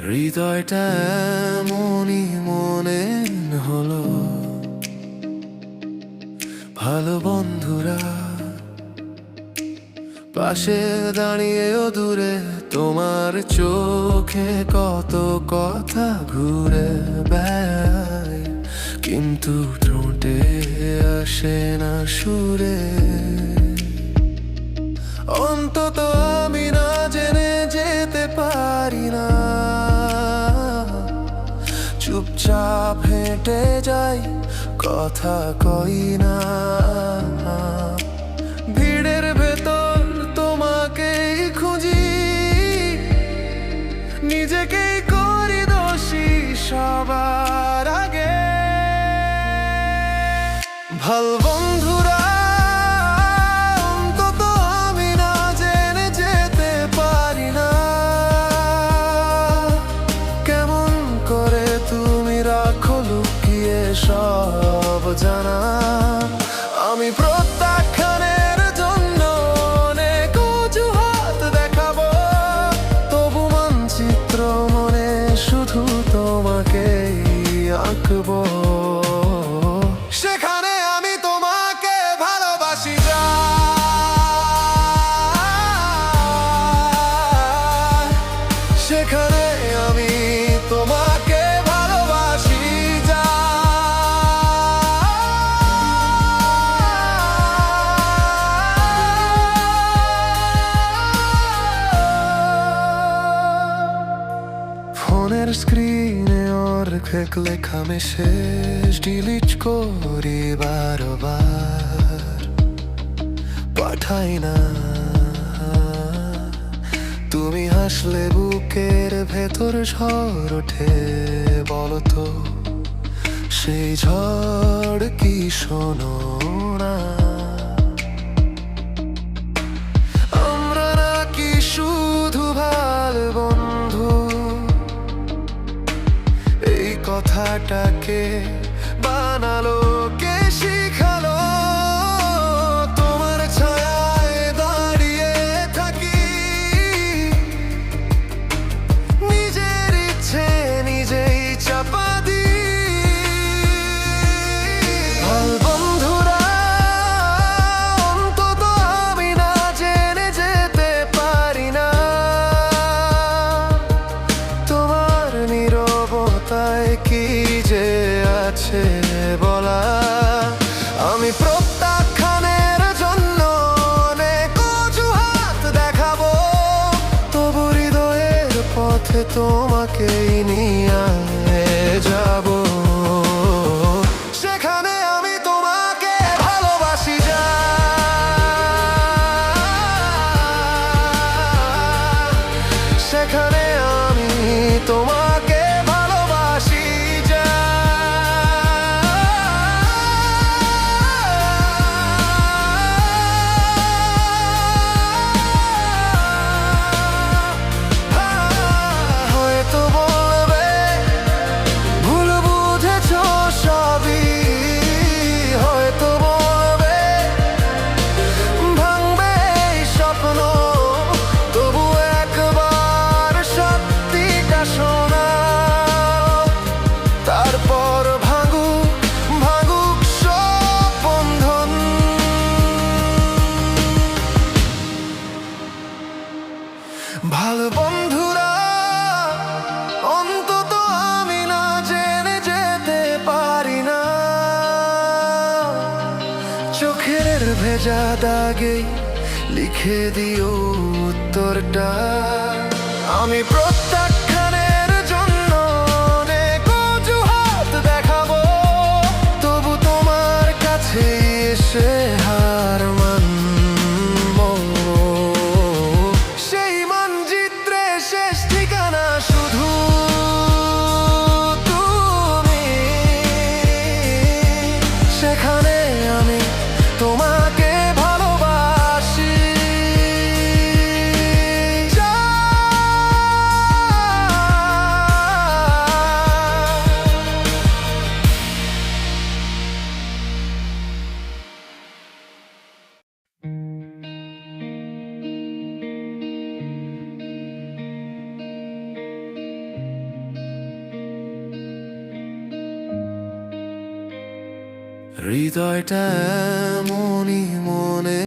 হৃদয়টা এমনই মনে হলো, ভালো বন্ধুরা পাশে দাঁড়িয়েও দূরে, তোমার চোখে কত কথা ঘুরে বেড়ায়, কিন্তু ঠোঁটে আসে না সুরে। অন্তত আমি না জেনে যেতে পারি না, চুপচাপ হেঁটে যাই, কথা কই না। ভিড়ের ভেতর তোমাকেই খুঁজি, নিজেকেই করি দোষী সবার আগে। ভালো বন্ধুরা অন্তত আমি না জেনে যেতে পারি না, কেমন করে তুমি রাখো লুকিয়ে সব জানা। আমি প্রত্যাখ্যানের জন্য অনেক অজুহাত দেখাবো, তবু মানচিত্র মনে শুধু তোমাকেই আঁকবো। সেখানে আমি তোমাকে ভালোবাসি যাই, সেখানে আমি তোমাকে ভালোবাসি যাই। ফোনের স্ক্রিনে অর্ধেক লেখা মেসেজ ডিলিট করি বারবার, পাঠাই না। তুমি হাসলে বুকের ভেতর ঝড় ওঠে, বলো তো সেই ঝড় কি শোনো না? আমরা নাকি শুধু ভালো বন্ধু, এই কথাটাকে বানালো কে, শিখালো? তোমার ছায়ায় দাঁড়িয়ে থাকি, নিজের ইচ্ছে নিজেই চাপা দিই। ভালো বন্ধুরা অন্তত আমি না জেনে যেতে পারি না, তোমার নীরবতায় কি যে আছে বলা। আমি প্রত্যাখ্যানের জন্য অনেক অজুহাত দেখাবো, তবু হৃদয়ের পথে তোমাকেই নিয়ে যাবো। সেখানে আমি তোমাকে ভালোবাসি যাই, সেখানে আমি তোমাকে ভালোবাসি যাই। হয়তো বলবে ভুল বুঝেছ সবই, হয়তো বলবে ভাঙবে এই স্বপ্ন, তবু একবার সত্যিটা শোনাও। তারপর ভাঙুক ভাঙুক সব বন্ধন। ভালো বন্ধুরা অন্তত আমি না জেনে যেতে পারি না, চোখের ভেজা দাগেই লিখে দিও উত্তরটা। আমি প্রত্যাখ্যানের জন্য অনেক অজুহাত দেখাবো, তবু তোমার কাছে এসে হার মানবো। সেই মানচিত্রে শেষ ঠিকানা শুধু তুমি, সেখানে আমি তোমাকে ভালোবাসি যাই। হৃদয়টা এমনই মনে